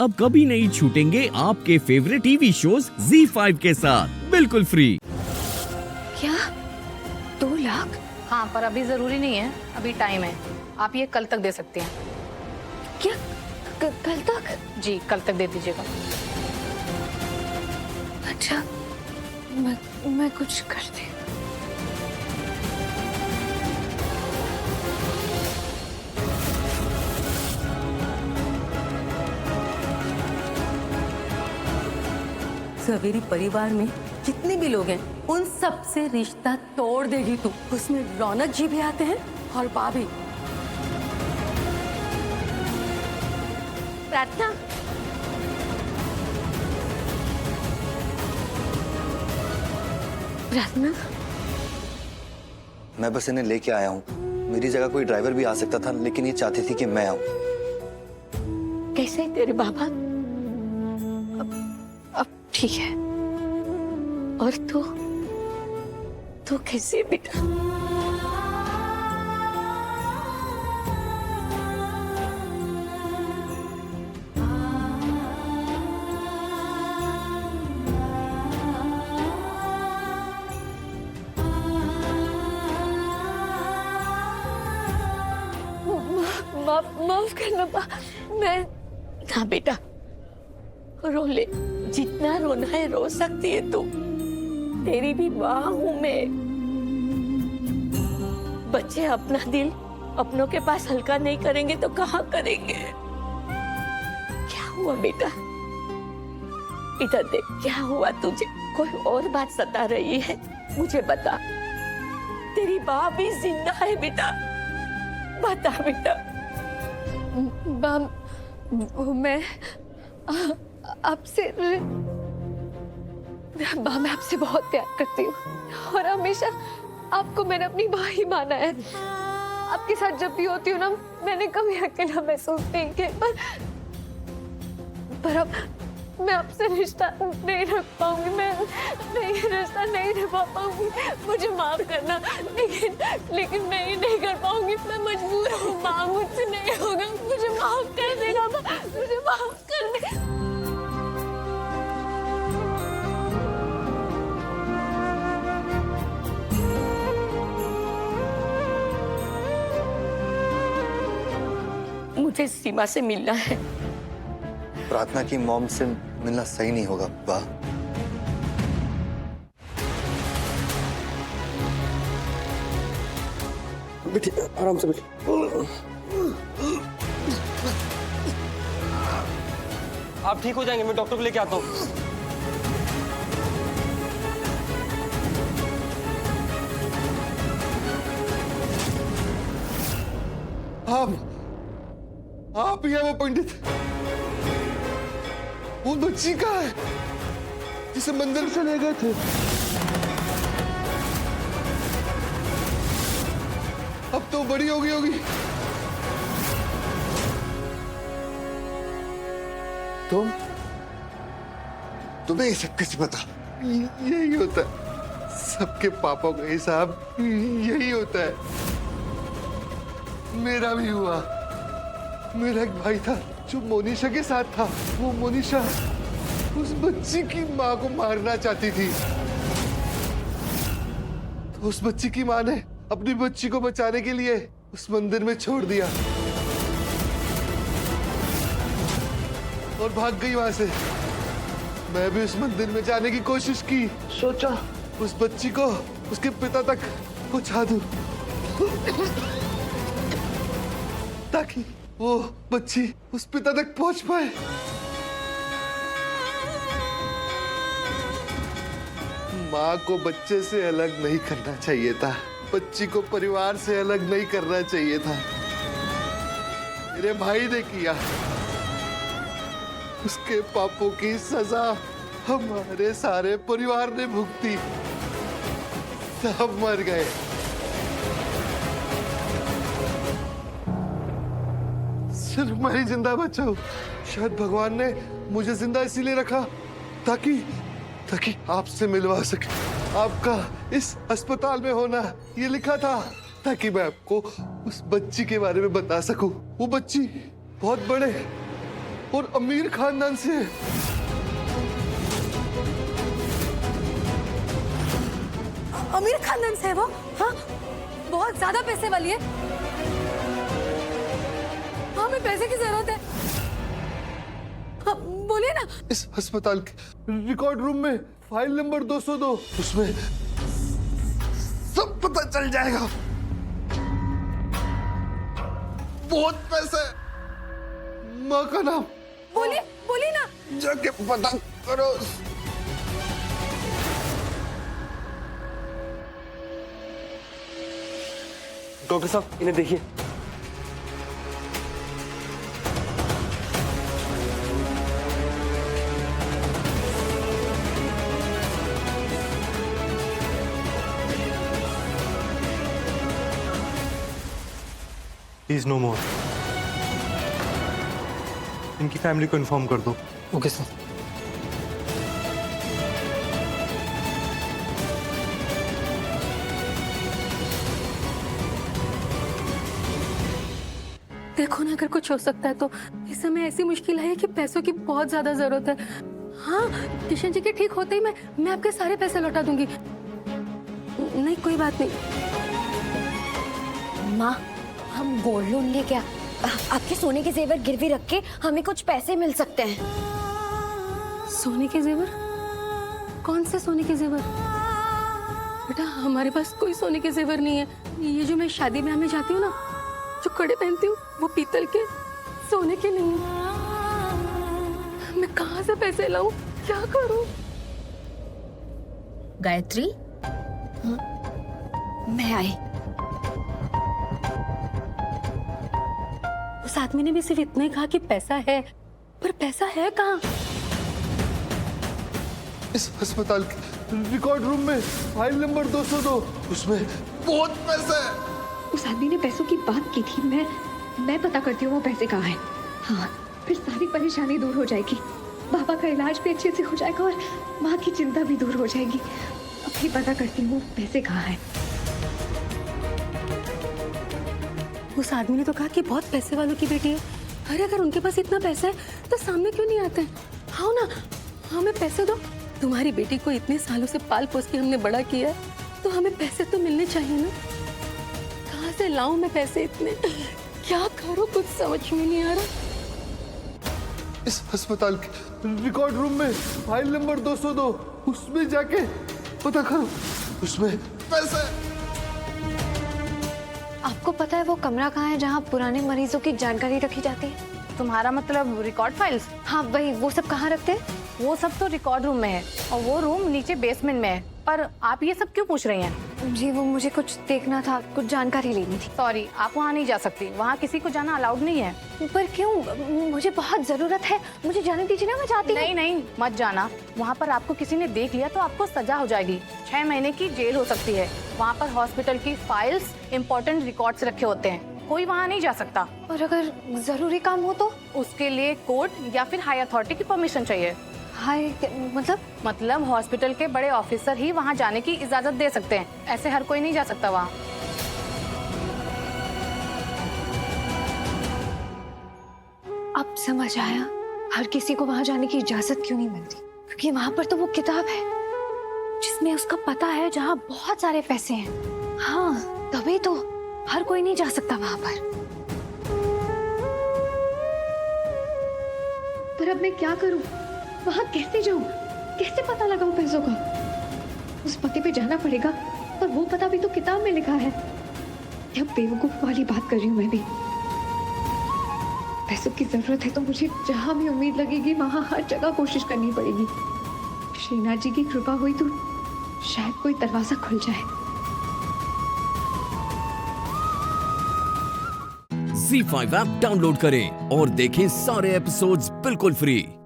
अब कभी नहीं छूटेंगे आपके फेवरेट टीवी शोज ZEE5 के साथ बिल्कुल फ्री। क्या 2 लाख? हाँ, पर अभी जरूरी नहीं है, अभी टाइम है। आप ये कल तक दे सकते हैं। क्या कल तक? जी, कल तक दे दीजिएगा। अच्छा, मैं कुछ करती हूँ। सवेरी परिवार में जितने भी लोग हैं उन सब से रिश्ता तोड़ देगी तू। उसमें रौनक जी भी आते हैं और भाभी। प्रार्थना, प्रार्थना, मैं बस इन्हें लेके आया हूँ। मेरी जगह कोई ड्राइवर भी आ सकता था, लेकिन ये चाहती थी कि मैं आऊँ। कैसे है तेरे बाबा? अब ठीक है। और तू कैसी है बेटा? माफ करना मैं। हाँ बेटा, रो ले, जितना रोना है रो सकती है तू। तेरी भी माँ हूं मैं। बच्चे अपना दिल अपनों के पास हल्का नहीं करेंगे तो कहाँ करेंगे? क्या हुआ बेटा? इधर देख, क्या हुआ तुझे? कोई और बात सता रही है? मुझे बता। तेरी माँ भी जिंदा है बेटा, बता बेटा। मैं आपसे मैं आपसे बहुत प्यार करती हूँ और हमेशा आपको मैंने अपनी माँ ही माना है। आपके साथ जब भी होती हूँ ना, मैंने कभी अकेला महसूस नहीं किया। पर अब मैं आपसे रिश्ता नहीं रख पाऊंगी। मैं ये रिश्ता नहीं निभा पाऊंगी। मुझे माफ करना, लेकिन मैं ये नहीं कर पाऊंगी। मैं मजबूर हूँ माँ, मुझसे नहीं होगा। मुझे माफ कर देना माँ, मुझे माफ कर दे। मुझे सीमा से मिलना है। प्रार्थना की मॉम से मिलना सही नहीं होगा बा। बैठिए, आराम से बैठिए। आप ठीक हो जाएंगे, मैं डॉक्टर को लेके आता हूँ। आप ही है वो पंडित? वो बच्ची कहाँ है जिसे मंदिर से ले गए थे? अब तो बड़ी हो गई होगी। तुम्हें ये सब कैसे पता? यही होता है, सबके पापों का हिसाब यही होता है। मेरा भी हुआ। मेरा एक भाई था जो मोनिशा के साथ था। वो मोनिशा उस बच्ची की माँ को मारना चाहती थी, तो उस बच्ची की माँ ने अपनी बच्ची को बचाने के लिए उस मंदिर में छोड़ दिया और भाग गई वहां से। मैं भी उस मंदिर में जाने की कोशिश की, सोचा उस बच्ची को उसके पिता तक पहुंचा दूं ताकि वो बच्ची उस पिता तक पहुंच पाए। माँ को बच्चे से अलग नहीं करना चाहिए था, बच्ची को परिवार से अलग नहीं करना चाहिए था। मेरे भाई ने किया, उसके पापों की सजा हमारे सारे परिवार ने भुगती। सब मर गए। सिर्फ मैं ही जिंदा बचा हूं। शायद भगवान ने मुझे जिंदा इसीलिए रखा ताकि आपसे मिलवा सके। आपका इस अस्पताल में होना ये लिखा था ताकि मैं आपको उस बच्ची के बारे में बता सकूं। वो बच्ची बहुत बड़े और अमीर खानदान से है। अमीर खानदान से है वो? हाँ, बहुत ज्यादा पैसे वाली है। हाँ, हमें पैसे की जरूरत है। हाँ, बोलिए ना। इस अस्पताल के रिकॉर्ड रूम में फाइल नंबर 202, उसमें सब पता चल जाएगा। बहुत पैसे। माँ का नाम बोलिए, बोलिए ना। जाके पता करो। डॉक्टर साहब इन्हें देखिए। प्लीज नो मोर। इनकी फैमिली को इन्फॉर्म कर दो। Okay sir. देखो ना, अगर कुछ हो सकता है तो। इस समय ऐसी मुश्किल है कि पैसों की बहुत ज्यादा जरूरत है। हाँ, किशन जी के ठीक होते ही मैं आपके सारे पैसे लौटा दूंगी। नहीं, कोई बात नहीं। माँ, हम गोल्ड लोन लेके आपके सोने के जेवर गिरवी रख के हमें कुछ पैसे मिल सकते हैं। सोने के जेवर? कौन से सोने के जेवर? बेटा, हमारे पास कोई सोने के जेवर नहीं है। ये जो मैं शादी ब्याह में जाती हूँ ना, जो कड़े पहनती हूँ, वो पीतल के, सोने के नहीं है। मैं कहाँ से पैसे लाऊं? क्या करूं? गायत्री, मैं आई। उस आदमी ने भी सिर्फ इतना ही कहा कि पैसा है, पर पैसा है कहाँ? इस अस्पताल के रिकॉर्ड रूम में फाइल नंबर 202, उसमें बहुत पैसे है। उस आदमी ने पैसों की बात की थी। मैं पता करती हूँ वो पैसे कहाँ हैं। हाँ, फिर सारी परेशानी दूर हो जाएगी। पापा का इलाज भी अच्छे से हो जाएगा और माँ की चिंता भी दूर हो जाएगी। अभी पता करती हूँ पैसे कहाँ हैं। उस आदमी ने तो कहा कि बहुत पैसे वालों की बेटी है। अरे, अगर उनके पास इतना पैसा है तो सामने क्यों नहीं आते हैं? हाँ ना, हमें पैसे दो। तुम्हारी बेटी को इतने सालों से पाल पोस के हमने बड़ा किया है, तो हमें पैसे तो मिलने चाहिए ना। कहाँ से लाऊं मैं पैसे इतने? क्या करूं, कुछ समझ में नहीं आ रहा। इस अस्पताल के रिकॉर्ड रूम में फाइल नंबर 202, उसमें जाके पता करो, उसमें पैसे। आपको पता है वो कमरा कहाँ है जहाँ पुराने मरीजों की जानकारी रखी जाती है? तुम्हारा मतलब रिकॉर्ड फाइल्स? हाँ वही, वो सब कहाँ रखते हैं? वो सब तो रिकॉर्ड रूम में है और वो रूम नीचे बेसमेंट में है। पर आप ये सब क्यों पूछ रही हैं? जी, वो मुझे कुछ देखना था, कुछ जानकारी लेनी थी। सॉरी, आप वहाँ नहीं जा सकती। वहाँ किसी को जाना अलाउड नहीं है। पर क्यों? मुझे बहुत जरूरत है, मुझे जाने दीजिए ना, मैं चाहती हूँ। नहीं नहीं, मत जाना। वहाँ पर आपको किसी ने देख लिया तो आपको सजा हो जाएगी। 6 महीने की जेल हो सकती है। वहाँ पर हॉस्पिटल की फाइल्स, इम्पोर्टेंट रिकॉर्ड्स रखे होते हैं। कोई वहाँ नहीं जा सकता। और अगर जरूरी काम हो तो? उसके लिए कोर्ट या फिर हाई अथॉरिटी की परमिशन चाहिए। हाय, मतलब हॉस्पिटल के बड़े ऑफिसर ही वहाँ जाने की इजाजत दे सकते हैं। ऐसे हर कोई नहीं जा सकता वहाँ। अब समझ आया हर किसी को वहां जाने की इजाजत क्यों नहीं मिलती। क्योंकि वहां पर तो वो किताब है जिसमें उसका पता है जहाँ बहुत सारे पैसे हैं। हाँ, तभी तो हर कोई नहीं जा सकता वहां पर अब मैं क्या करूं? वहां कैसे जाऊं? कैसे पता लगाऊं पैसों का? उस पते पे जाना पड़ेगा, पर वो पता भी तो किताब में लिखा है। क्या बेवकूफ वाली बात कर रही हूँ मैं भी? पैसों की जरूरत है तो मुझे जहां भी उम्मीद लगेगी वहां हर जगह कोशिश करनी पड़ेगी। श्रीनाथ जी की कृपा हुई तो शायद कोई दरवाजा खुल जाए। ZEE5 ऐप डाउनलोड करें और देखें सारे एपिसोड्स बिल्कुल फ्री।